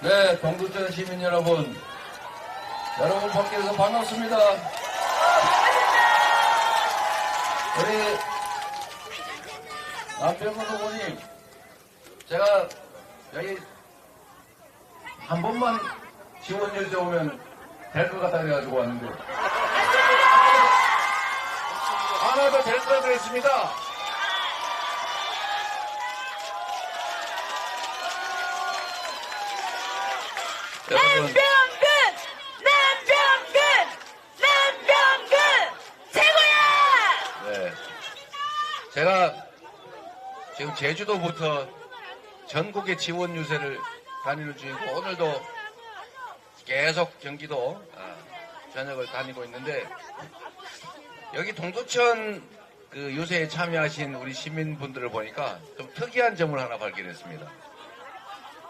네, 동두천 시민 여러분 밖에서 반갑습니다. 우리 남편분 후보님, 제가 여기 한 번만 지원 열쇠 오면 될 것 같다 그래가지고 왔는데 하나도 될 것 같습니다. 여러분, 남병근 최고야! 네, 제가 지금 제주도부터 전국의 지원 유세를 다니는 중이고 오늘도 계속 경기도 전역을 다니고 있는데 여기 동두천 그 유세에 참여하신 우리 시민분들을 보니까 좀 특이한 점을 하나 발견했습니다.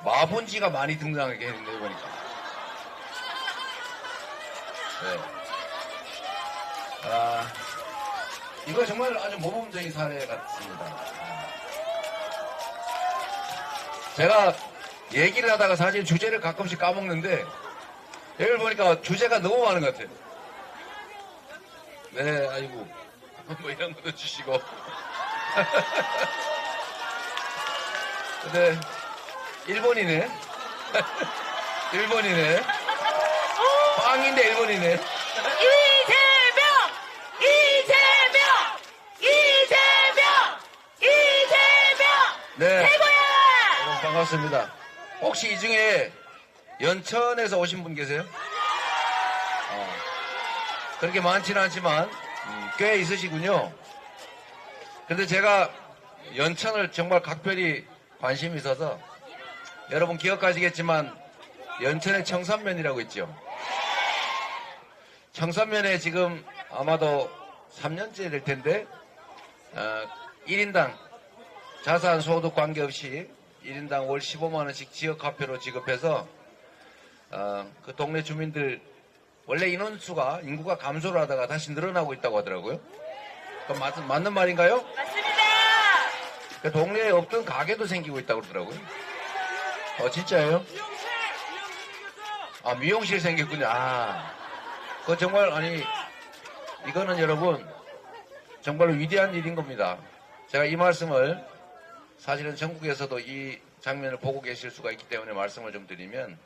마분지가 많이 등장하게 했는데 보니까 네. 이거 정말 아주 모범적인 사례 같습니다. 제가 얘기를 하다가 사실 주제를 가끔씩 까먹는데 여기를 보니까 주제가 너무 많은 것 같아요. 네, 아이고 뭐 이런 것도 주시고 근데 일본이네. 일본이네. 빵인데 일본이네. 이재명! 네. 최고야! 여러분 반갑습니다. 혹시 이 중에 연천에서 오신 분 계세요? 그렇게 많지는 않지만 꽤 있으시군요. 근데 제가 연천을 정말 각별히 관심이 있어서 여러분 기억하시겠지만 연천에 청산면이라고 있죠. 청산면에 지금 아마도 3년째 될 텐데 1인당 자산 소득 관계없이 1인당 월 15만원씩 지역화폐로 지급해서 그 동네 주민들 원래 인구가 감소를 하다가 다시 늘어나고 있다고 하더라고요. 그럼 맞는 말인가요? 맞습니다! 그 동네에 없던 가게도 생기고 있다고 그러더라고요. 진짜예요? 미용실 생겼군요. 그거 정말, 이거는 여러분, 정말 위대한 일인 겁니다. 제가 이 말씀을 사실은 전국에서도 이 장면을 보고 계실 수가 있기 때문에 말씀을 좀 드리면,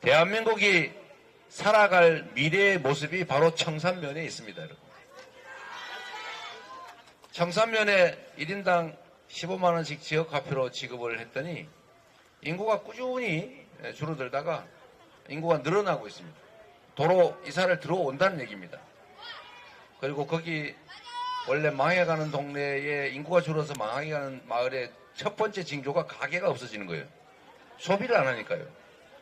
대한민국이 살아갈 미래의 모습이 바로 청산면에 있습니다, 여러분. 청산면에 1인당 15만원씩 지역화폐로 지급을 했더니 인구가 꾸준히 줄어들다가 인구가 늘어나고 있습니다. 도로 이사를 들어온다는 얘기입니다. 그리고 거기 원래 망해가는 동네에 인구가 줄어서 망해가는 마을의 첫 번째 징조가 가게가 없어지는 거예요. 소비를 안 하니까요.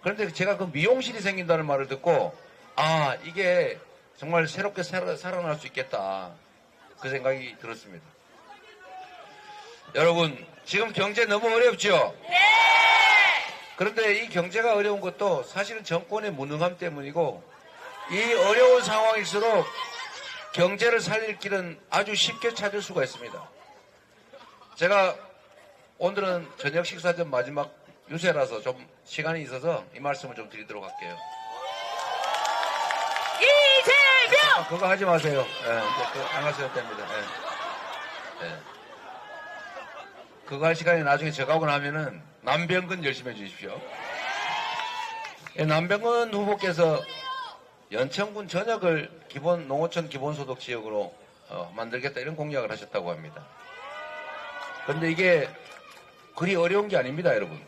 그런데 제가 그 미용실이 생긴다는 말을 듣고 이게 정말 새롭게 살아날 수 있겠다. 그 생각이 들었습니다. 여러분, 지금 경제 너무 어렵죠? 네! 그런데 이 경제가 어려운 것도 사실은 정권의 무능함 때문이고 이 어려운 상황일수록 경제를 살릴 길은 아주 쉽게 찾을 수가 있습니다. 제가 오늘은 저녁 식사 전 마지막 유세라서 좀 시간이 있어서 이 말씀을 좀 드리도록 할게요. 이재명! 그거 하지 마세요. 안 하셔도 됩니다. 그거 할 시간이 나중에 저가고 나면은 남병근 열심히 해주십시오. 남병근 후보께서 연천군 전역을 농어촌 기본소득 지역으로 만들겠다 이런 공약을 하셨다고 합니다. 그런데 이게 그리 어려운 게 아닙니다, 여러분.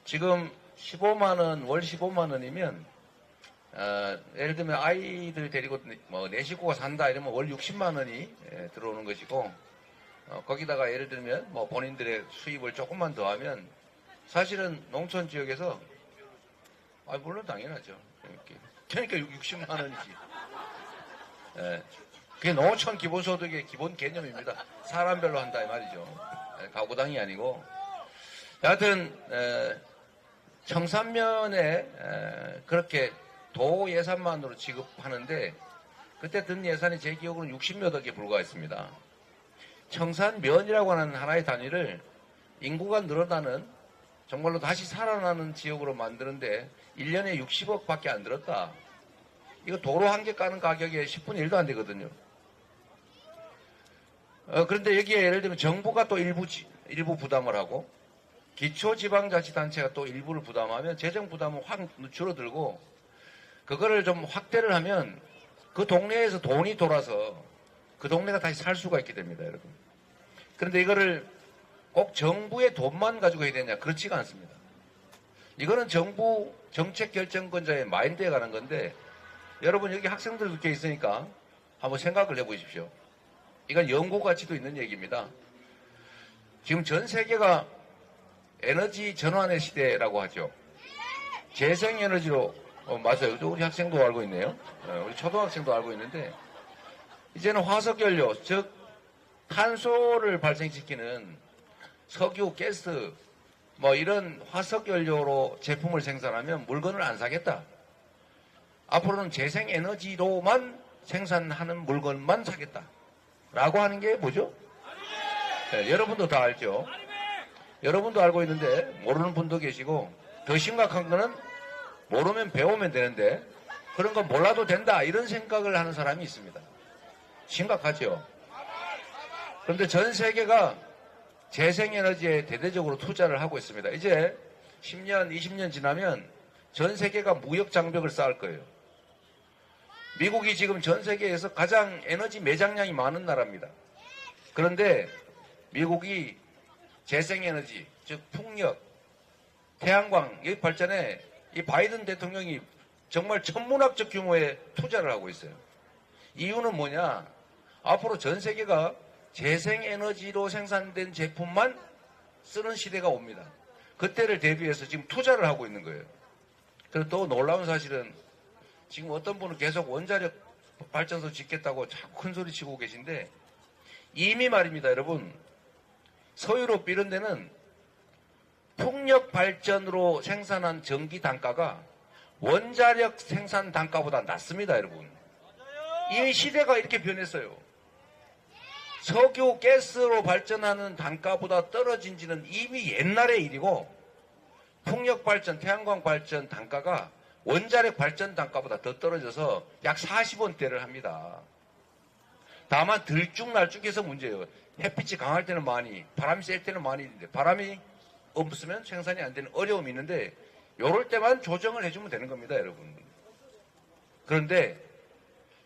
지금 15만원, 월 15만원이면 예를 들면 아이들 데리고 내 식구가 산다 이러면 월 60만원이 들어오는 것이고 거기다가 예를 들면 본인들의 수입을 조금만 더하면 사실은 농촌 지역에서 물론 당연하죠. 그러니까 60만 원이지. 그게 농어촌 기본소득의 기본 개념입니다. 사람별로 한다 이 말이죠. 가구당이 아니고. 여하튼 청산면에 그렇게 도 예산만으로 지급하는데 그때 든 예산이 제 기억으로는 60몇 억에 불과했습니다. 청산면이라고 하는 하나의 단위를 인구가 늘어나는 정말로 다시 살아나는 지역으로 만드는데 1년에 60억밖에 안 들었다. 이거 도로 한 개 까는 가격에 10분의 1도 안 되거든요. 그런데 여기에 예를 들면 정부가 또 일부 부담을 하고 기초지방자치단체가 또 일부를 부담하면 재정 부담은 확 줄어들고 그거를 좀 확대를 하면 그 동네에서 돈이 돌아서 그 동네가 다시 살 수가 있게 됩니다, 여러분. 그런데 이거를 꼭 정부의 돈만 가지고 해야 되냐? 그렇지가 않습니다. 이거는 정부 정책 결정권자의 마인드에 관한 건데 여러분 여기 학생들 이렇게 있으니까 한번 생각을 해보십시오. 이건 연구 가치도 있는 얘기입니다. 지금 전 세계가 에너지 전환의 시대라고 하죠. 재생에너지로 맞아요. 우리 학생도 알고 있네요. 우리 초등학생도 알고 있는데 이제는 화석연료, 즉 탄소를 발생시키는 석유, 가스 뭐 이런 화석연료로 제품을 생산하면 물건을 안 사겠다. 앞으로는 재생에너지로만 생산하는 물건만 사겠다. 라고 하는 게 뭐죠? 네, 여러분도 다 알죠? 여러분도 알고 있는데 모르는 분도 계시고 더 심각한 거는 모르면 배우면 되는데 그런 건 몰라도 된다 이런 생각을 하는 사람이 있습니다. 심각하죠. 그런데 전 세계가 재생에너지에 대대적으로 투자를 하고 있습니다. 이제 10년, 20년 지나면 전 세계가 무역 장벽을 쌓을 거예요. 미국이 지금 전 세계에서 가장 에너지 매장량이 많은 나라입니다. 그런데 미국이 재생에너지, 즉 풍력, 태양광 이 발전에 이 바이든 대통령이 정말 천문학적 규모의 투자를 하고 있어요. 이유는 뭐냐? 앞으로 전 세계가 재생에너지로 생산된 제품만 쓰는 시대가 옵니다. 그때를 대비해서 지금 투자를 하고 있는 거예요. 그리고 또 놀라운 사실은 지금 어떤 분은 계속 원자력 발전소 짓겠다고 자꾸 큰 소리 치고 계신데 이미 말입니다, 여러분. 서유럽 이런 데는 풍력 발전으로 생산한 전기 단가가 원자력 생산 단가보다 낮습니다, 여러분. 이 시대가 이렇게 변했어요. 석유, 가스로 발전하는 단가보다 떨어진 지는 이미 옛날의 일이고 풍력 발전, 태양광 발전 단가가 원자력 발전 단가보다 더 떨어져서 약 40원대를 합니다. 다만 들쭉날쭉해서 문제예요. 햇빛이 강할 때는 많이, 바람이 셀 때는 많이 있는데 바람이 없으면 생산이 안 되는 어려움이 있는데 이럴 때만 조정을 해주면 되는 겁니다, 여러분. 그런데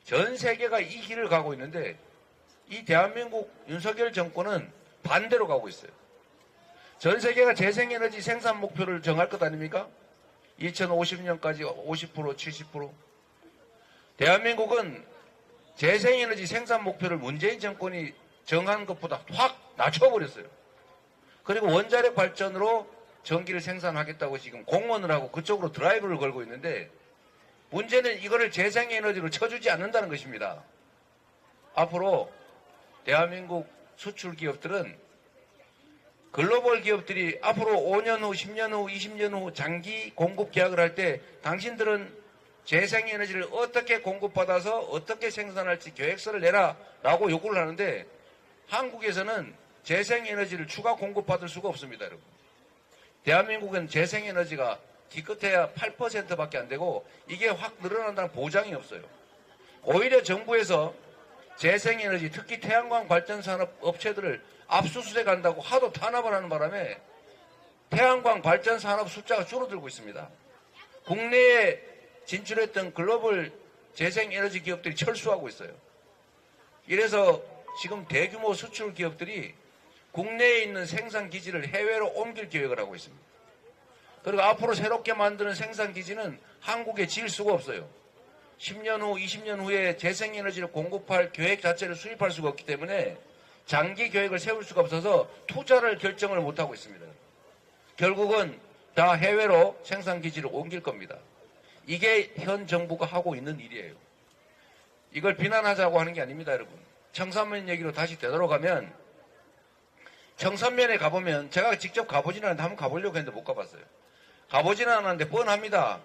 전 세계가 이 길을 가고 있는데 이 대한민국 윤석열 정권은 반대로 가고 있어요. 전 세계가 재생에너지 생산 목표를 정할 것 아닙니까? 2050년까지 50%, 70%. 대한민국은 재생에너지 생산 목표를 문재인 정권이 정한 것보다 확 낮춰버렸어요. 그리고 원자력 발전으로 전기를 생산하겠다고 지금 공언을 하고 그쪽으로 드라이브를 걸고 있는데 문제는 이거를 재생에너지로 쳐주지 않는다는 것입니다. 앞으로 대한민국 수출 기업들은 글로벌 기업들이 앞으로 5년 후, 10년 후, 20년 후 장기 공급 계약을 할 때 당신들은 재생에너지를 어떻게 공급받아서 어떻게 생산할지 계획서를 내라 라고 요구를 하는데 한국에서는 재생에너지를 추가 공급받을 수가 없습니다, 여러분. 대한민국은 재생에너지가 기껏해야 8%밖에 안 되고 이게 확 늘어난다는 보장이 없어요. 오히려 정부에서 재생에너지, 특히 태양광 발전산업 업체들을 압수수색한다고 하도 탄압을 하는 바람에 태양광 발전산업 숫자가 줄어들고 있습니다. 국내에 진출했던 글로벌 재생에너지 기업들이 철수하고 있어요. 이래서 지금 대규모 수출 기업들이 국내에 있는 생산 기지를 해외로 옮길 계획을 하고 있습니다. 그리고 앞으로 새롭게 만드는 생산 기지는 한국에 지을 수가 없어요. 10년 후, 20년 후에 재생에너지를 공급할 계획 자체를 수립할 수가 없기 때문에 장기 계획을 세울 수가 없어서 투자를 결정을 못하고 있습니다. 결국은 다 해외로 생산 기지를 옮길 겁니다. 이게 현 정부가 하고 있는 일이에요. 이걸 비난하자고 하는 게 아닙니다, 여러분. 청산면 얘기로 다시 되돌아가면 청산면에 가보면 제가 직접 가보지는 않았는데 한번 가보려고 했는데 못 가봤어요. 가보지는 않았는데 뻔합니다.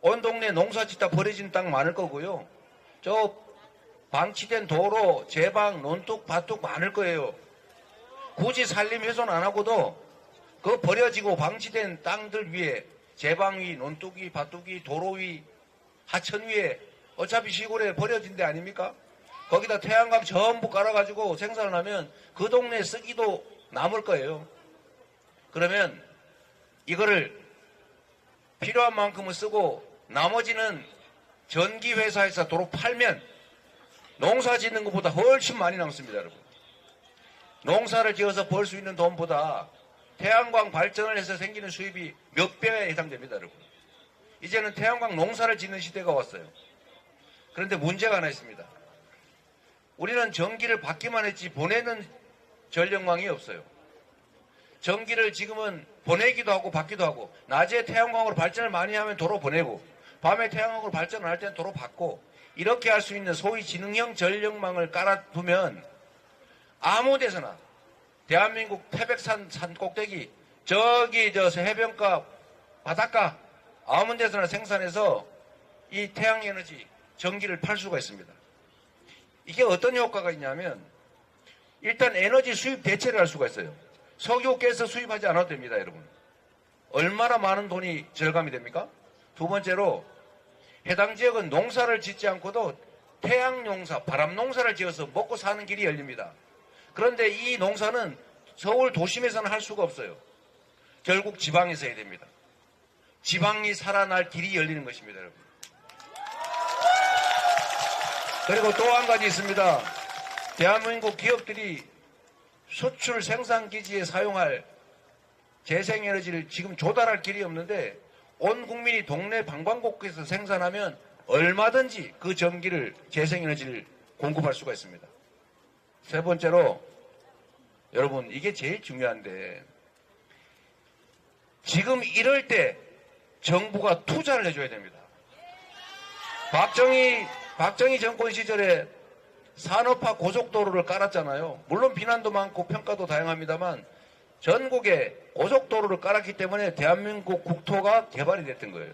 온 동네 농사 짓다 버려진 땅 많을 거고요. 저 방치된 도로, 제방, 논둑, 밭둑 많을 거예요. 굳이 산림 훼손 안 하고도 그 버려지고 방치된 땅들 위에 제방 위, 논둑 위, 밭둑 위, 도로 위, 하천 위에 어차피 시골에 버려진 데 아닙니까? 거기다 태양광 전부 깔아가지고 생산을 하면 그 동네 쓰기도 남을 거예요. 그러면 이거를 필요한 만큼은 쓰고 나머지는 전기회사에서 도로 팔면 농사 짓는 것보다 훨씬 많이 남습니다, 여러분. 농사를 지어서 벌 수 있는 돈보다 태양광 발전을 해서 생기는 수입이 몇 배에 해당됩니다, 여러분. 이제는 태양광 농사를 짓는 시대가 왔어요. 그런데 문제가 하나 있습니다. 우리는 전기를 받기만 했지 보내는 전력망이 없어요. 전기를 지금은 보내기도 하고 받기도 하고, 낮에 태양광으로 발전을 많이 하면 도로 보내고, 밤에 태양광으로 발전을 할 때는 도로 받고, 이렇게 할 수 있는 소위 지능형 전력망을 깔아두면 아무 데서나 대한민국 태백산 산 꼭대기, 저기 저 해변가 바닷가 아무 데서나 생산해서 이 태양에너지 전기를 팔 수가 있습니다. 이게 어떤 효과가 있냐면 일단 에너지 수입 대체를 할 수가 있어요. 석유, 가스 수입하지 않아도 됩니다, 여러분. 얼마나 많은 돈이 절감이 됩니까? 두 번째로 해당 지역은 농사를 짓지 않고도 태양 농사, 바람 농사를 지어서 먹고 사는 길이 열립니다. 그런데 이 농사는 서울 도심에서는 할 수가 없어요. 결국 지방에서 해야 됩니다. 지방이 살아날 길이 열리는 것입니다, 여러분. 그리고 또 한 가지 있습니다. 대한민국 기업들이 수출 생산기지에 사용할 재생에너지를 지금 조달할 길이 없는데 온 국민이 동네 방방곡곡에서 생산하면 얼마든지 그 전기를, 재생에너지를 공급할 수가 있습니다. 세 번째로 여러분, 이게 제일 중요한데 지금 이럴 때 정부가 투자를 해줘야 됩니다. 박정희 정권 시절에 산업화 고속도로를 깔았잖아요. 물론 비난도 많고 평가도 다양합니다만 전국에 고속도로를 깔았기 때문에 대한민국 국토가 개발이 됐던 거예요.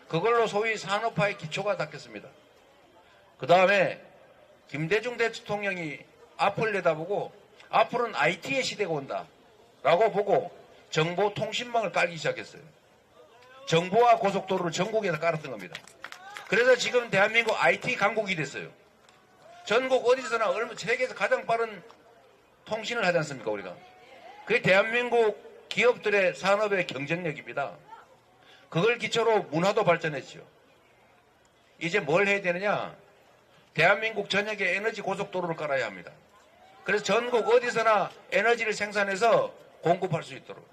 그걸로 소위 산업화의 기초가 닦였습니다. 그 다음에 김대중 대통령이 앞을 내다보고 앞으로는 IT의 시대가 온다라고 보고 정보통신망을 깔기 시작했어요. 정보화 고속도로를 전국에서 깔았던 겁니다. 그래서 지금 대한민국 IT 강국이 됐어요. 전국 어디서나 세계에서 가장 빠른 통신을 하지 않습니까, 우리가? 그게 대한민국 기업들의 산업의 경쟁력입니다. 그걸 기초로 문화도 발전했죠. 이제 뭘 해야 되느냐? 대한민국 전역에 에너지 고속도로를 깔아야 합니다. 그래서 전국 어디서나 에너지를 생산해서 공급할 수 있도록.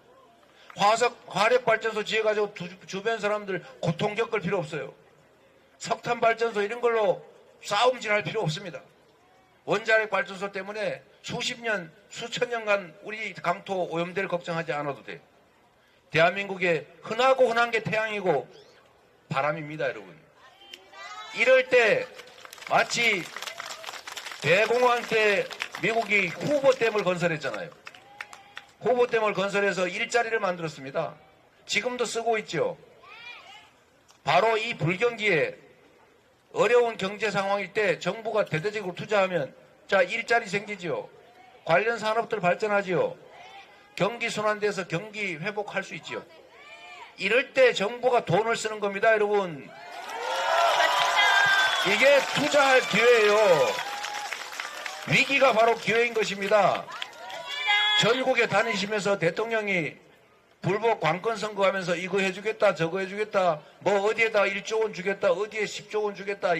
화력발전소 지어가지고 주변 사람들 고통 겪을 필요 없어요. 석탄발전소 이런 걸로 싸움질할 필요 없습니다. 원자력 발전소 때문에 수십 년, 수천 년간 우리 강토 오염될 걱정하지 않아도 돼. 대한민국에 흔하고 흔한 게 태양이고 바람입니다, 여러분. 이럴 때 마치 대공황 때 미국이 후보댐을 건설했잖아요. 후보댐을 건설해서 일자리를 만들었습니다. 지금도 쓰고 있죠. 바로 이 불경기에 어려운 경제 상황일 때 정부가 대대적으로 투자하면 자, 일자리 생기지요. 관련 산업들 발전하지요. 경기 순환돼서 경기 회복할 수 있지요. 이럴 때 정부가 돈을 쓰는 겁니다, 여러분. 이게 투자할 기회예요. 위기가 바로 기회인 것입니다. 전국에 다니시면서 대통령이 불법 관건 선거하면서 이거 해주겠다 저거 해주겠다 뭐 어디에다 1조 원 주겠다 어디에 10조 원 주겠다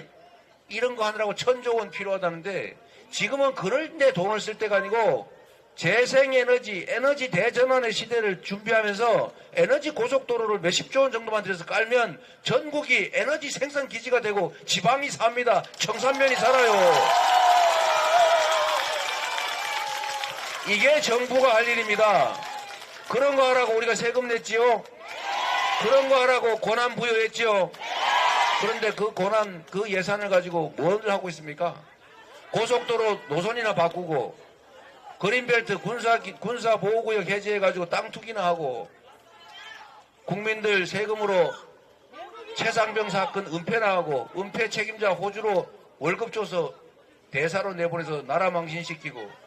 이런 거 하느라고 1000조 원 필요하다는데 지금은 그럴 때 돈을 쓸 때가 아니고 재생에너지 에너지 대전환의 시대를 준비하면서 에너지 고속도로를 몇십조 원 정도만 들여서 깔면 전국이 에너지 생산 기지가 되고 지방이 삽니다. 청산면이 살아요. 이게 정부가 할 일입니다. 그런 거 하라고 우리가 세금 냈지요. 그런 거 하라고 권한 부여했지요. 그런데 그 권한, 그 예산을 가지고 뭘 하고 있습니까? 고속도로 노선이나 바꾸고 그린벨트 군사보호구역 해제해가지고 땅 투기나 하고 국민들 세금으로 최상병 사건 은폐나 하고 은폐 책임자 호주로 월급 줘서 대사로 내보내서 나라 망신시키고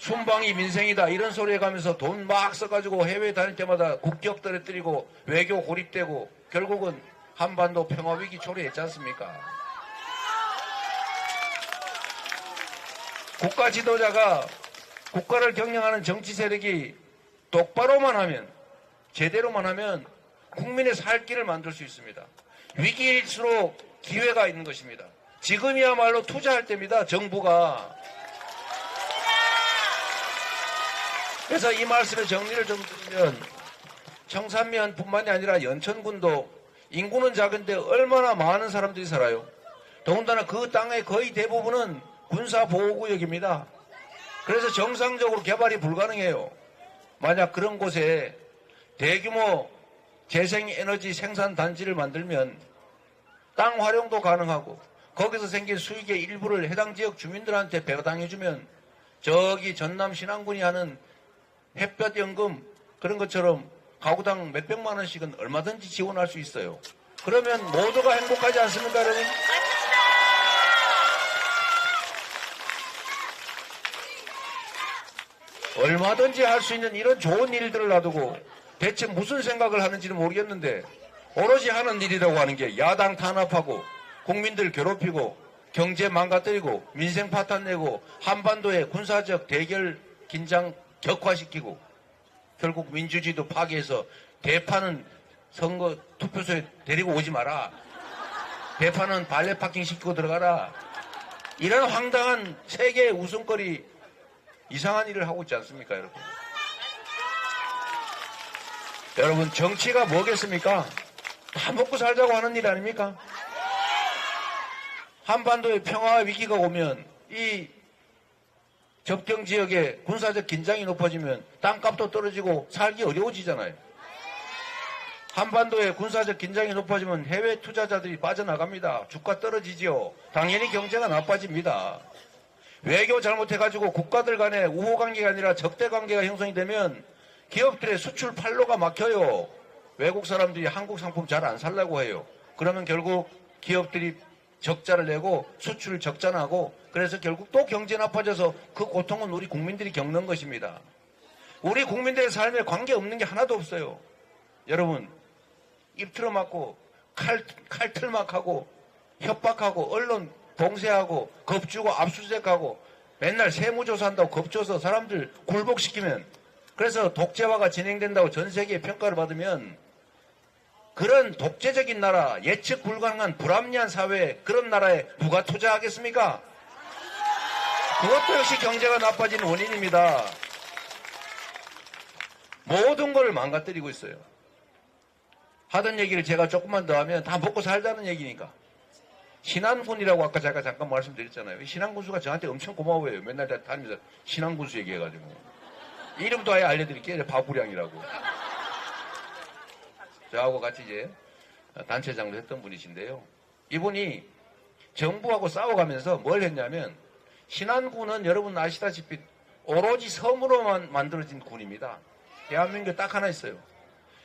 순방이 민생이다 이런 소리 해가면서 돈 막 써가지고 해외 다닐 때마다 국격 떨어뜨리고 외교 고립되고 결국은 한반도 평화위기 초래했지 않습니까? 국가 지도자가 국가를 경영하는 정치 세력이 똑바로만 하면 제대로만 하면 국민의 살 길을 만들 수 있습니다. 위기일수록 기회가 있는 것입니다. 지금이야말로 투자할 때입니다. 정부가. 그래서 이 말씀의 정리를 좀 드리면 청산면뿐만이 아니라 연천군도 인구는 작은데 얼마나 많은 사람들이 살아요. 더군다나 그 땅의 거의 대부분은 군사보호구역입니다. 그래서 정상적으로 개발이 불가능해요. 만약 그런 곳에 대규모 재생에너지 생산단지를 만들면 땅 활용도 가능하고 거기서 생긴 수익의 일부를 해당 지역 주민들한테 배당해주면 저기 전남 신안군이 하는 햇볕연금 그런 것처럼 가구당 몇백만 원씩은 얼마든지 지원할 수 있어요. 그러면 모두가 행복하지 않습니까, 여러분? 얼마든지 할 수 있는 이런 좋은 일들을 놔두고 대체 무슨 생각을 하는지는 모르겠는데 오로지 하는 일이라고 하는 게 야당 탄압하고 국민들 괴롭히고 경제 망가뜨리고 민생 파탄 내고 한반도의 군사적 대결 긴장 격화시키고 결국 민주주의도 파괴해서 대파는 선거 투표소에 데리고 오지 마라. 대파는 발레 파킹 시키고 들어가라. 이런 황당한 세계의 웃음거리 이상한 일을 하고 있지 않습니까, 여러분? 여러분, 정치가 뭐겠습니까? 다 먹고 살자고 하는 일 아닙니까? 한반도의 평화와 위기가 오면 이 접경 지역에 군사적 긴장이 높아지면 땅값도 떨어지고 살기 어려워지잖아요. 한반도에 군사적 긴장이 높아지면 해외 투자자들이 빠져나갑니다. 주가 떨어지지요. 당연히 경제가 나빠집니다. 외교 잘못해가지고 국가들 간의 우호관계가 아니라 적대관계가 형성이 되면 기업들의 수출 판로가 막혀요. 외국 사람들이 한국 상품 잘 안 살려고 해요. 그러면 결국 기업들이 적자를 내고 수출을 적자나고 그래서 결국 또 경제 나빠져서 그 고통은 우리 국민들이 겪는 것입니다. 우리 국민들의 삶에 관계없는 게 하나도 없어요. 여러분, 입 틀어막고 칼틀막하고 협박하고 언론 봉쇄하고 겁주고 압수수색하고 맨날 세무조사한다고 겁줘서 사람들 굴복시키면 그래서 독재화가 진행된다고 전 세계에 평가를 받으면 그런 독재적인 나라, 예측 불가능한 불합리한 사회에 그런 나라에 누가 투자하겠습니까? 그것도 역시 경제가 나빠지는 원인입니다. 모든 걸 망가뜨리고 있어요. 하던 얘기를 제가 조금만 더 하면 다 먹고 살자는 얘기니까. 신안군이라고 아까 제가 잠깐 말씀드렸잖아요. 신안군수가 저한테 엄청 고마워해요. 맨날 다니면서 신안군수 얘기해가지고. 이름도 아예 알려드릴게요. 바부량이라고. 저하고 같이 이제 단체장도 했던 분이신데요. 이분이 정부하고 싸워가면서 뭘 했냐면 신안군은 여러분 아시다시피 오로지 섬으로만 만들어진 군입니다. 대한민국에 딱 하나 있어요.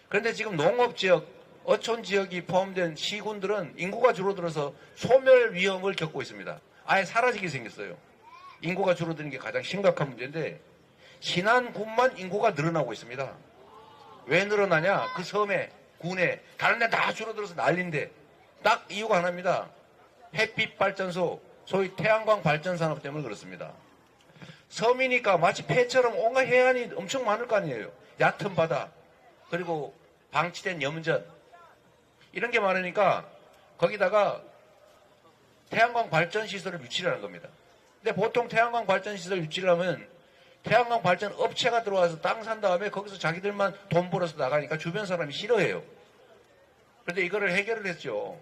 그런데 지금 농업지역, 어촌지역이 포함된 시군들은 인구가 줄어들어서 소멸 위험을 겪고 있습니다. 아예 사라지게 생겼어요. 인구가 줄어드는 게 가장 심각한 문제인데 신안군만 인구가 늘어나고 있습니다. 왜 늘어나냐? 그 섬에, 군에, 다른 데 다 줄어들어서 난리인데 딱 이유가 하나입니다. 햇빛 발전소, 소위 태양광 발전 산업 때문에 그렇습니다. 섬이니까 마치 폐처럼 온갖 해안이 엄청 많을 거 아니에요. 얕은 바다, 그리고 방치된 염전 이런 게 많으니까 거기다가 태양광 발전 시설을 유치하는 겁니다. 근데 보통 태양광 발전 시설 유치를 하면 태양광 발전 업체가 들어와서 땅 산 다음에 거기서 자기들만 돈 벌어서 나가니까 주변 사람이 싫어해요. 그런데 이거를 해결을 했죠.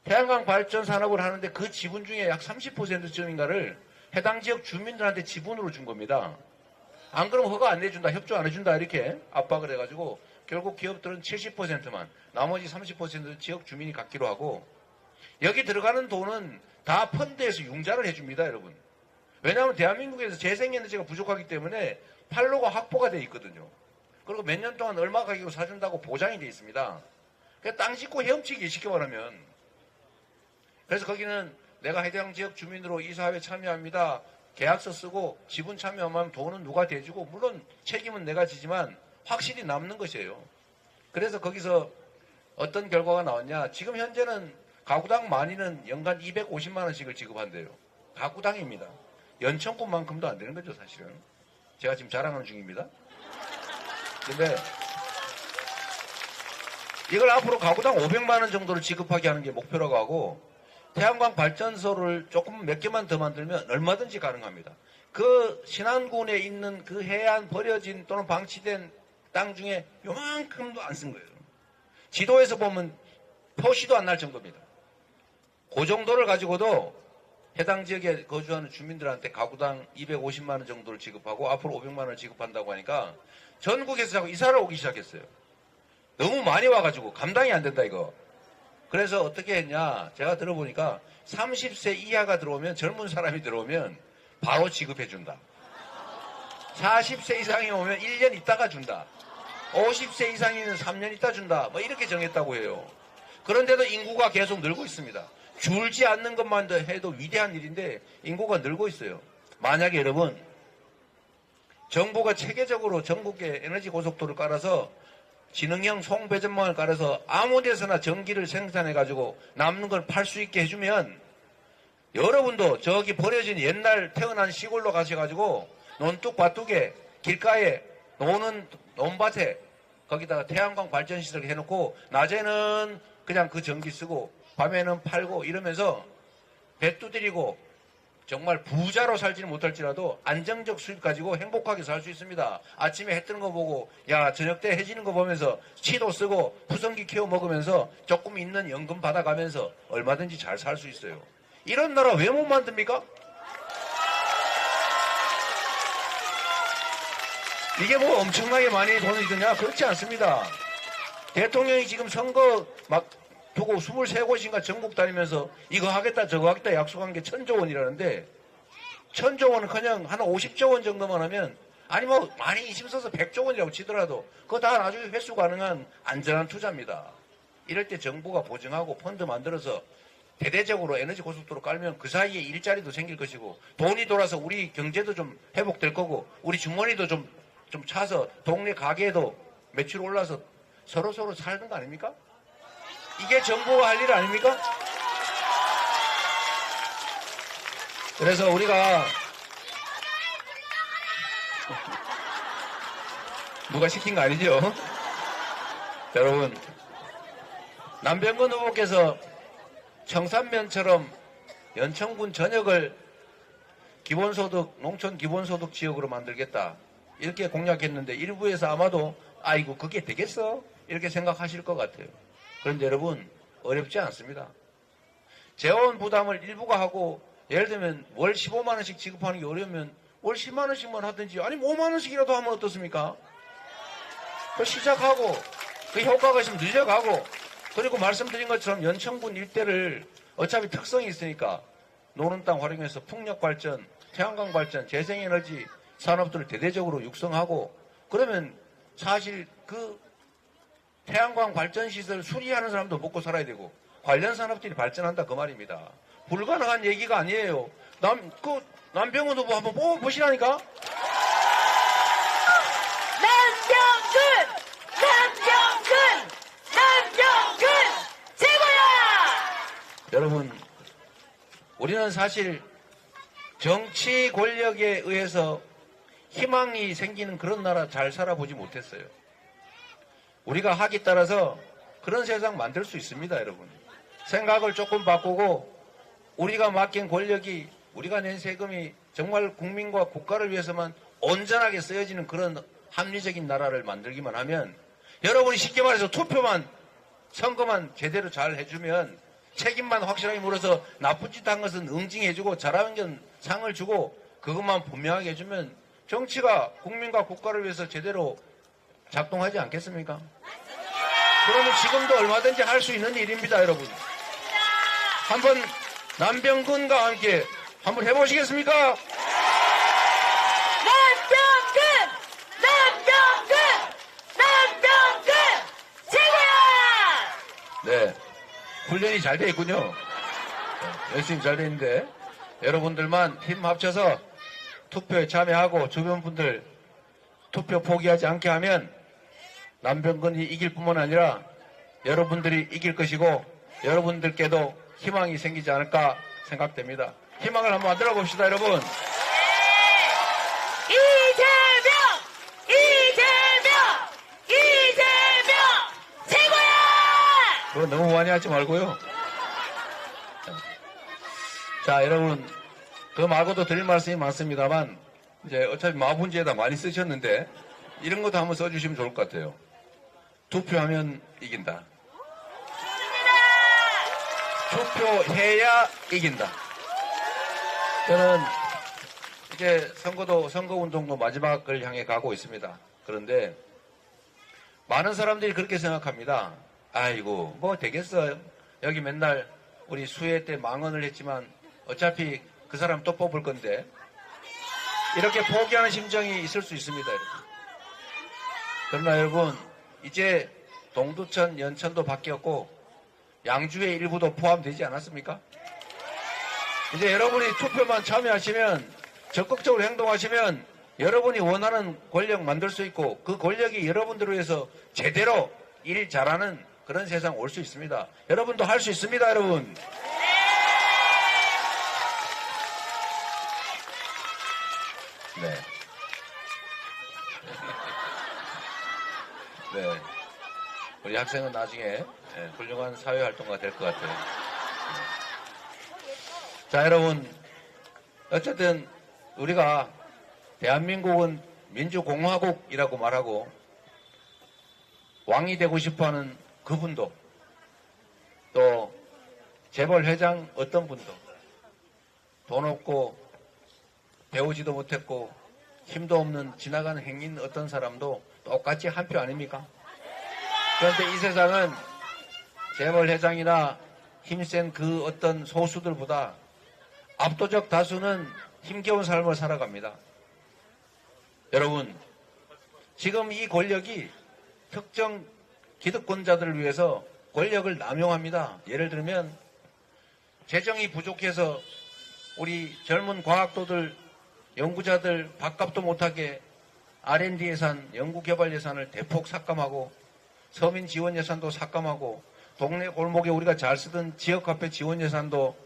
태양광 발전 산업을 하는데 그 지분 중에 약 30%쯤인가를 해당 지역 주민들한테 지분으로 준 겁니다. 안 그러면 허가 안 내준다, 협조 안 해준다 이렇게 압박을 해가지고 결국 기업들은 70%만 나머지 30%는 지역 주민이 갖기로 하고 여기 들어가는 돈은 다 펀드에서 융자를 해줍니다, 여러분. 왜냐하면 대한민국에서 재생에너지가 부족하기 때문에 판로가 확보가 돼 있거든요. 그리고 몇 년 동안 얼마 가격으로 사준다고 보장이 돼 있습니다. 그냥 땅 짓고 헤엄치기 쉽게 말하면. 그래서 거기는 내가 해당 지역 주민으로 이사회에 참여합니다. 계약서 쓰고 지분 참여하면 돈은 누가 대주고 물론 책임은 내가 지지만 확실히 남는 것이에요. 그래서 거기서 어떤 결과가 나왔냐. 지금 현재는 가구당 많이는 연간 250만 원씩을 지급한대요. 가구당입니다. 연천군만큼도 안 되는 거죠, 사실은. 제가 지금 자랑하는 중입니다. 근데 이걸 앞으로 가구당 500만 원 정도를 지급하게 하는 게 목표라고 하고 태양광 발전소를 조금 몇 개만 더 만들면 얼마든지 가능합니다. 그 신안군에 있는 그 해안 버려진 또는 방치된 땅 중에 요만큼도 안 쓴 거예요. 지도에서 보면 표시도 안 날 정도입니다. 그 정도를 가지고도 해당 지역에 거주하는 주민들한테 가구당 250만 원 정도를 지급하고 앞으로 500만 원을 지급한다고 하니까 전국에서 자꾸 이사를 오기 시작했어요. 너무 많이 와가지고 감당이 안 된다 이거. 그래서 어떻게 했냐. 제가 들어보니까 30세 이하가 들어오면 젊은 사람이 들어오면 바로 지급해 준다. 40세 이상이 오면 1년 있다가 준다. 50세 이상이면 3년 있다 준다. 뭐 이렇게 정했다고 해요. 그런데도 인구가 계속 늘고 있습니다. 줄지 않는 것만 해도 위대한 일인데 인구가 늘고 있어요. 만약에 여러분 정부가 체계적으로 전국에 에너지 고속도로를 깔아서 지능형 송배전망을 깔아서 아무 데서나 전기를 생산해가지고 남는 걸 팔 수 있게 해주면 여러분도 저기 버려진 옛날 태어난 시골로 가셔가지고 논뚝밭둑에 길가에 노는 논밭에 거기다가 태양광 발전시설을 해놓고 낮에는 그냥 그 전기 쓰고 밤에는 팔고 이러면서 배 두드리고 정말 부자로 살지는 못할지라도 안정적 수입 가지고 행복하게 살 수 있습니다. 아침에 해 뜨는 거 보고 야 저녁 때 해지는 거 보면서 치도 쓰고 푸성기 키워 먹으면서 조금 있는 연금 받아가면서 얼마든지 잘 살 수 있어요. 이런 나라 왜 못 만듭니까? 이게 뭐 엄청나게 많이 돈이 드냐? 그렇지 않습니다. 대통령이 지금 선거 막 두고 23곳인가 전국 다니면서 이거 하겠다 저거 하겠다 약속한 게 1,000조 원이라는데 1,000조 원은 그냥 한 50조 원 정도만 하면 아니 뭐 많이 힘써서 100조 원이라고 치더라도 그거 다 나중에 회수 가능한 안전한 투자입니다. 이럴 때 정부가 보증하고 펀드 만들어서 대대적으로 에너지 고속도로 깔면 그 사이에 일자리도 생길 것이고 돈이 돌아서 우리 경제도 좀 회복될 거고 우리 주머니도 좀 차서 동네 가게에도 매출 올라서 서로 살는 거 아닙니까? 이게 정부가 할 일 아닙니까? 그래서 우리가 누가 시킨 거 아니죠? 여러분 남병건 후보께서 청산면처럼 연천군 전역을 기본소득 농촌 기본소득 지역으로 만들겠다 이렇게 공약했는데 일부에서 아마도 아이고 그게 되겠어? 이렇게 생각하실 것 같아요. 그런데 여러분 어렵지 않습니다. 재원 부담을 일부가 하고 예를 들면 월 15만 원씩 지급하는 게 어려우면 월 10만 원씩만 하든지 아니면 5만 원씩이라도 하면 어떻습니까? 그 시작하고 그 효과가 있으면 늦어가고 그리고 말씀드린 것처럼 연천군 일대를 어차피 특성이 있으니까 노는 땅 활용해서 풍력 발전, 태양광 발전, 재생에너지 산업들을 대대적으로 육성하고 그러면 사실 그 태양광 발전시설 수리하는 사람도 먹고 살아야 되고 관련 산업들이 발전한다 그 말입니다. 불가능한 얘기가 아니에요. 남병헌 후보 한번 뽑아보시라니까. 남병근 최고야. 여러분 우리는 사실 정치 권력에 의해서 희망이 생기는 그런 나라 잘 살아보지 못했어요. 우리가 학이 따라서 그런 세상 만들 수 있습니다, 여러분. 생각을 조금 바꾸고 우리가 맡긴 권력이 우리가 낸 세금이 정말 국민과 국가를 위해서만 온전하게 쓰여지는 그런 합리적인 나라를 만들기만 하면 여러분이 쉽게 말해서 투표만 선거만 제대로 잘 해주면 책임만 확실하게 물어서 나쁜 짓 한 것은 응징해주고 잘하는 건 상을 주고 그것만 분명하게 해주면 정치가 국민과 국가를 위해서 제대로 작동하지 않겠습니까? 그러면 지금도 얼마든지 할 수 있는 일입니다, 여러분. 한번 남병근과 함께 한번 해보시겠습니까? 남병근 최고야. 네, 훈련이 잘 돼 있군요. 열심히 잘 돼 있는데 여러분들만 힘 합쳐서 투표에 참여하고 주변 분들 투표 포기하지 않게 하면 남병건이 이길 뿐만 아니라 여러분들이 이길 것이고 여러분들께도 희망이 생기지 않을까 생각됩니다. 희망을 한번 만들어 봅시다, 여러분. 이재명 최고야! 그거 너무 많이 하지 말고요. 자, 여러분, 그 말고도 드릴 말씀이 많습니다만, 이제 어차피 마분지에다 많이 쓰셨는데, 이런 것도 한번 써주시면 좋을 것 같아요. 투표하면 이긴다. 투표해야 이긴다. 저는 이제 선거운동도 마지막을 향해 가고 있습니다. 그런데, 많은 사람들이 그렇게 생각합니다. 아이고, 뭐 되겠어요. 여기 맨날 우리 수해 때 망언을 했지만, 어차피 그 사람 또 뽑을 건데 이렇게 포기하는 심정이 있을 수 있습니다, 여러분. 그러나 여러분, 이제 동두천, 연천도 바뀌었고 양주의 일부도 포함되지 않았습니까? 이제 여러분이 투표만 참여하시면, 적극적으로 행동하시면 여러분이 원하는 권력 만들 수 있고 그 권력이 여러분들을 위해서 제대로 일 잘하는 그런 세상 올 수 있습니다. 여러분도 할 수 있습니다, 여러분. 네. 네. 우리 학생은 나중에 훌륭한 사회활동가 될 것 같아요. 자, 여러분. 어쨌든 우리가 대한민국은 민주공화국이라고 말하고 왕이 되고 싶어하는 그분도 또 재벌회장 어떤 분도 돈 없고 배우지도 못했고 힘도 없는 지나가는 행인 어떤 사람도 똑같이 한 표 아닙니까? 그런데 이 세상은 재벌회장이나 힘센 그 어떤 소수들보다 압도적 다수는 힘겨운 삶을 살아갑니다. 여러분, 지금 이 권력이 특정 기득권자들을 위해서 권력을 남용합니다. 예를 들면 재정이 부족해서 우리 젊은 과학도들, 연구자들 밥값도 못하게 R&D 예산, 연구개발 예산을 대폭 삭감하고 서민 지원 예산도 삭감하고 동네 골목에 우리가 잘 쓰던 지역화폐 지원 예산도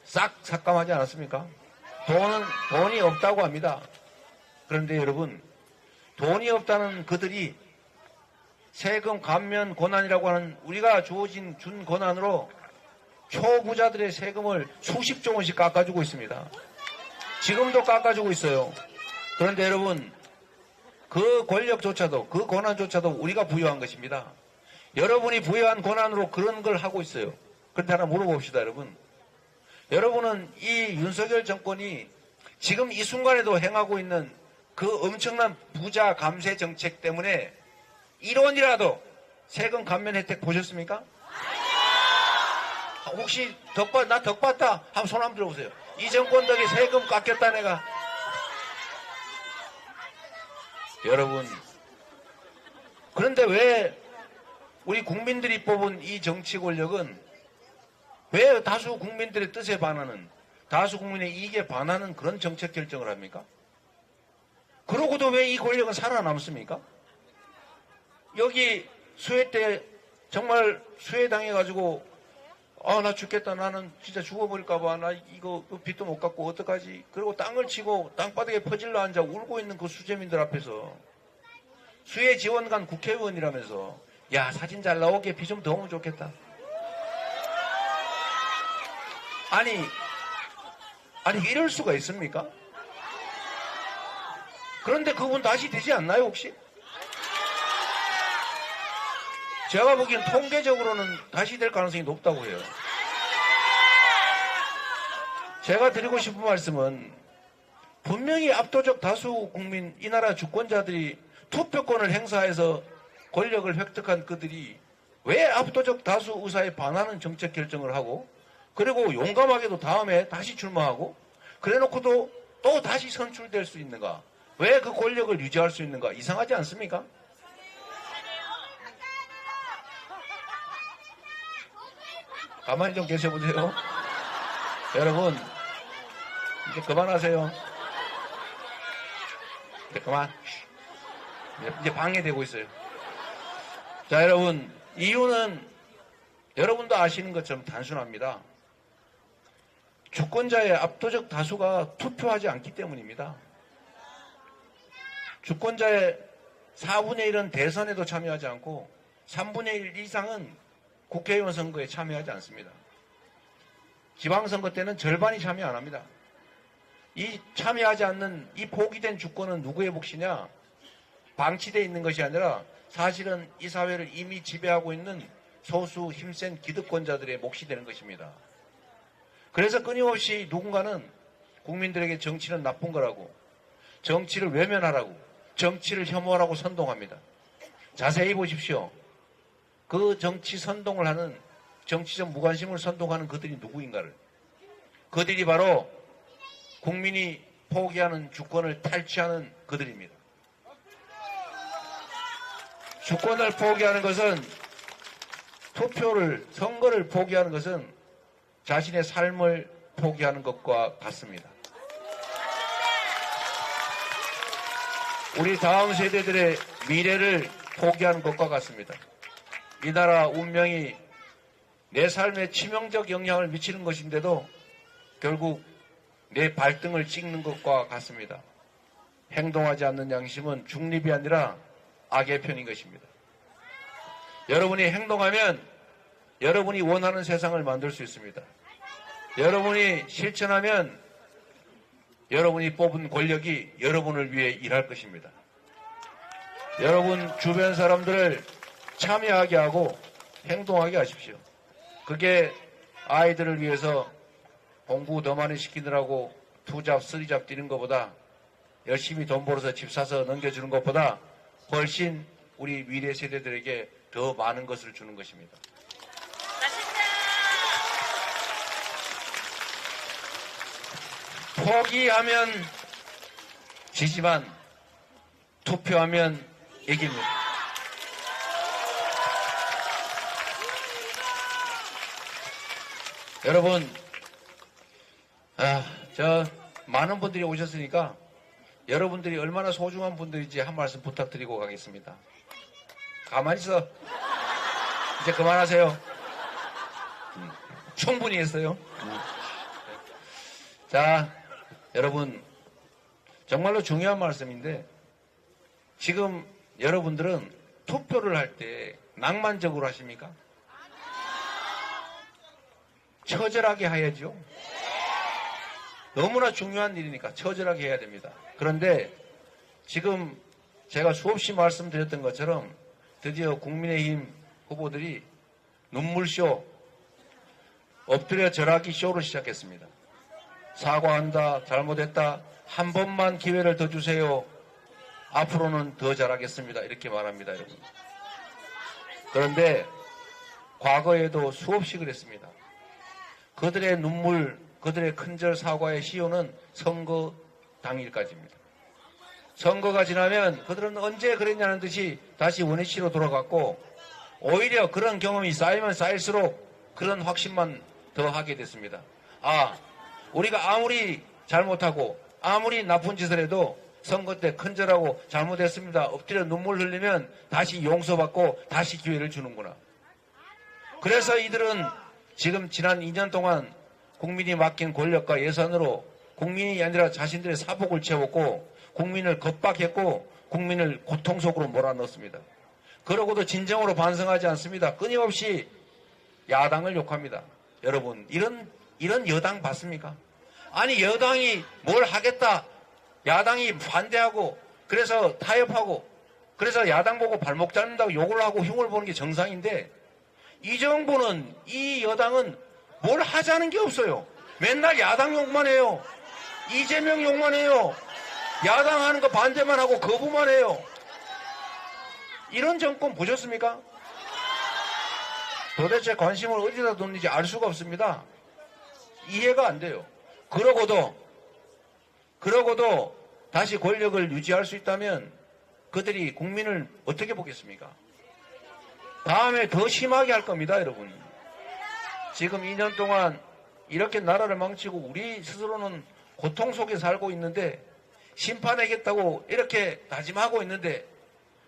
싹 삭감하지 않았습니까? 돈이 없다고 합니다. 그런데 여러분, 돈이 없다는 그들이 세금 감면 권한이라고 하는 우리가 준 권한으로 초부자들의 세금을 수십조 원씩 깎아주고 있습니다. 지금도 깎아주고 있어요. 그런데 여러분, 그 권력조차도, 그 권한조차도 우리가 부여한 것입니다. 여러분이 부여한 권한으로 그런 걸 하고 있어요. 그런데 하나 물어봅시다, 여러분. 여러분은 이 윤석열 정권이 지금 이 순간에도 행하고 있는 그 엄청난 부자 감세 정책 때문에 1원이라도 세금 감면 혜택 보셨습니까? 혹시 나 덕 봤다? 한번 손 한번 들어보세요. 이 정권 덕에 세금 깎였다 내가. 여러분, 그런데 왜 우리 국민들이 뽑은 이 정치 권력은 왜 다수 국민들의 뜻에 반하는, 다수 국민의 이익에 반하는 그런 정책 결정을 합니까? 그러고도 왜 이 권력은 살아남습니까? 여기 수해 때 정말 수해 당해가지고 나 죽겠다, 나는 진짜 죽어버릴까봐, 나 이거 빚도 못 갚고 어떡하지? 그리고 땅을 치고 땅바닥에 퍼질러 앉아 울고 있는 그 수재민들 앞에서 수해 지원관 국회의원이라면서 야, 사진 잘 나오게 비 좀 더 오면 좋겠다. 아니 이럴 수가 있습니까? 그런데 그분 다시 되지 않나요, 혹시? 제가 보기엔 통계적으로는 다시 될 가능성이 높다고 해요. 제가 드리고 싶은 말씀은 분명히 압도적 다수 국민, 이 나라 주권자들이 투표권을 행사해서 권력을 획득한 그들이 왜 압도적 다수 의사에 반하는 정책 결정을 하고 그리고 용감하게도 다음에 다시 출마하고 그래놓고도 또 다시 선출될 수 있는가? 왜 그 권력을 유지할 수 있는가? 이상하지 않습니까? 가만히 좀 계셔보세요. 여러분, 이제 그만하세요. 이제 그만. 이제 방해되고 있어요. 자, 여러분, 이유는 여러분도 아시는 것처럼 단순합니다. 주권자의 압도적 다수가 투표하지 않기 때문입니다. 주권자의 4분의 1은 대선에도 참여하지 않고 3분의 1 이상은 국회의원 선거에 참여하지 않습니다. 지방선거 때는 절반이 참여 안 합니다. 이 참여하지 않는 이 포기된 주권은 누구의 몫이냐? 방치되어 있는 것이 아니라 사실은 이 사회를 이미 지배하고 있는 소수 힘센 기득권자들의 몫이 되는 것입니다. 그래서 끊임없이 누군가는 국민들에게 정치는 나쁜 거라고, 정치를 외면하라고, 정치를 혐오하라고 선동합니다. 자세히 보십시오. 그 정치 선동을 하는, 정치적 무관심을 선동하는 그들이 누구인가를. 그들이 바로 국민이 포기하는 주권을 탈취하는 그들입니다. 주권을 포기하는 것은, 투표를, 선거를 포기하는 것은 자신의 삶을 포기하는 것과 같습니다. 우리 다음 세대들의 미래를 포기하는 것과 같습니다. 이 나라 운명이 내 삶에 치명적 영향을 미치는 것인데도 결국 내 발등을 찍는 것과 같습니다. 행동하지 않는 양심은 중립이 아니라 악의 편인 것입니다. 여러분이 행동하면 여러분이 원하는 세상을 만들 수 있습니다. 여러분이 실천하면 여러분이 뽑은 권력이 여러분을 위해 일할 것입니다. 여러분 주변 사람들을 참여하게 하고 행동하게 하십시오. 그게 아이들을 위해서 공부 더 많이 시키느라고 투잡, 쓰리잡 뛰는 것보다, 열심히 돈 벌어서 집 사서 넘겨주는 것보다 훨씬 우리 미래 세대들에게 더 많은 것을 주는 것입니다. 포기하면 지지만 투표하면 이깁니다. 여러분, 많은 분들이 오셨으니까 여러분들이 얼마나 소중한 분들인지 한 말씀 부탁드리고 가겠습니다. 가만히 있어. 이제 그만하세요. 충분히 했어요. 자, 여러분, 정말로 중요한 말씀인데, 지금 여러분들은 투표를 할 때 낭만적으로 하십니까? 처절하게 해야죠. 너무나 중요한 일이니까 처절하게 해야 됩니다. 그런데 지금 제가 수없이 말씀드렸던 것처럼 드디어 국민의힘 후보들이 눈물쇼, 엎드려 절하기 쇼를 시작했습니다. 사과한다, 잘못했다, 한 번만 기회를 더 주세요. 앞으로는 더 잘하겠습니다. 이렇게 말합니다, 여러분. 그런데 과거에도 수없이 그랬습니다. 그들의 눈물, 그들의 큰절 사과의 시효는 선거 당일까지입니다. 선거가 지나면 그들은 언제 그랬냐는 듯이 다시 원위치로 돌아갔고, 오히려 그런 경험이 쌓이면 쌓일수록 그런 확신만 더 하게 됐습니다. 아, 우리가 아무리 잘못하고 아무리 나쁜 짓을 해도 선거 때 큰절하고 잘못했습니다, 엎드려 눈물 흘리면 다시 용서받고 다시 기회를 주는구나. 그래서 이들은 지금 지난 2년 동안 국민이 맡긴 권력과 예산으로 국민이 아니라 자신들의 사복을 채웠고, 국민을 겁박했고, 국민을 고통 속으로 몰아넣습니다. 그러고도 진정으로 반성하지 않습니다. 끊임없이 야당을 욕합니다. 여러분, 이런 여당 봤습니까? 아니, 여당이 뭘 하겠다, 야당이 반대하고, 그래서 타협하고, 그래서 야당 보고 발목 잡는다고 욕을 하고 흉을 보는 게 정상인데, 이 정부는, 이 여당은 뭘 하자는 게 없어요. 맨날 야당 욕만 해요. 이재명 욕만 해요. 야당 하는 거 반대만 하고 거부만 해요. 이런 정권 보셨습니까? 도대체 관심을 어디다 뒀는지 알 수가 없습니다. 이해가 안 돼요. 그러고도 다시 권력을 유지할 수 있다면 그들이 국민을 어떻게 보겠습니까? 다음에 더 심하게 할 겁니다, 여러분. 지금 2년 동안 이렇게 나라를 망치고 우리 스스로는 고통 속에 살고 있는데, 심판하겠다고 이렇게 다짐하고 있는데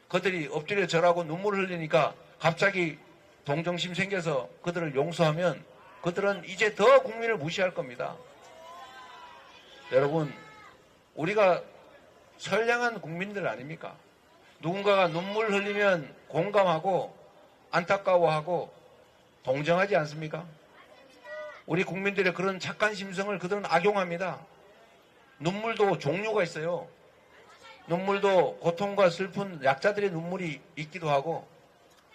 그들이 엎드려 절하고 눈물을 흘리니까 갑자기 동정심 생겨서 그들을 용서하면 그들은 이제 더 국민을 무시할 겁니다. 여러분, 우리가 선량한 국민들 아닙니까? 누군가가 눈물 흘리면 공감하고 안타까워하고 동정하지 않습니까? 우리 국민들의 그런 착한 심성을 그들은 악용합니다. 눈물도 종류가 있어요. 눈물도 고통과 슬픈 약자들의 눈물이 있기도 하고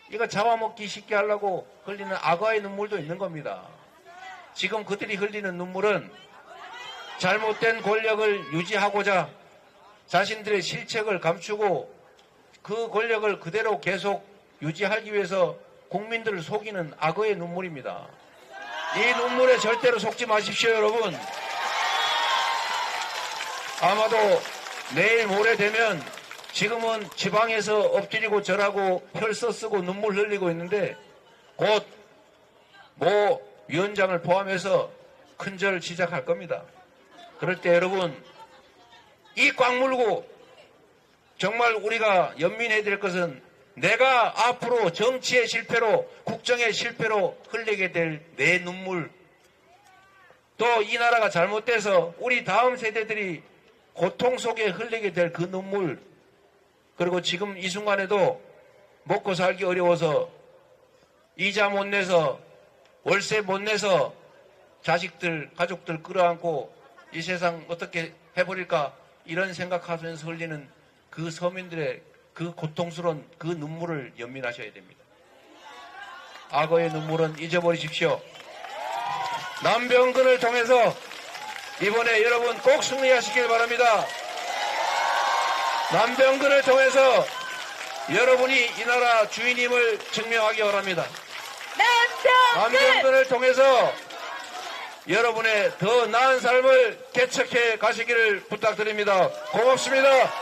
이거 잡아먹기 쉽게 하려고 흘리는 악어의 눈물도 있는 겁니다. 지금 그들이 흘리는 눈물은 잘못된 권력을 유지하고자 자신들의 실책을 감추고 그 권력을 그대로 계속 유지하기 위해서 국민들을 속이는 악어의 눈물입니다. 이 눈물에 절대로 속지 마십시오, 여러분. 아마도 내일 모레 되면 지금은 지방에서 엎드리고 절하고 혈서 쓰고 눈물 흘리고 있는데 곧 모 위원장을 포함해서 큰 절 시작할 겁니다. 그럴 때 여러분, 이 꽉 물고 정말 우리가 연민해야 될 것은 내가 앞으로 정치의 실패로 국정의 실패로 흘리게 될 내 눈물, 또 이 나라가 잘못돼서 우리 다음 세대들이 고통 속에 흘리게 될 그 눈물, 그리고 지금 이 순간에도 먹고 살기 어려워서 이자 못 내서 월세 못 내서 자식들, 가족들 끌어안고 이 세상 어떻게 해버릴까 이런 생각하면서 흘리는 그 서민들의 그 고통스러운 그 눈물을 연민하셔야 됩니다. 악어의 눈물은 잊어버리십시오. 남병근을 통해서 이번에 여러분 꼭 승리하시길 바랍니다. 남병근을 통해서 여러분이 이 나라 주인임을 증명하기 바랍니다. 남병근을 통해서 여러분의 더 나은 삶을 개척해 가시기를 부탁드립니다. 고맙습니다.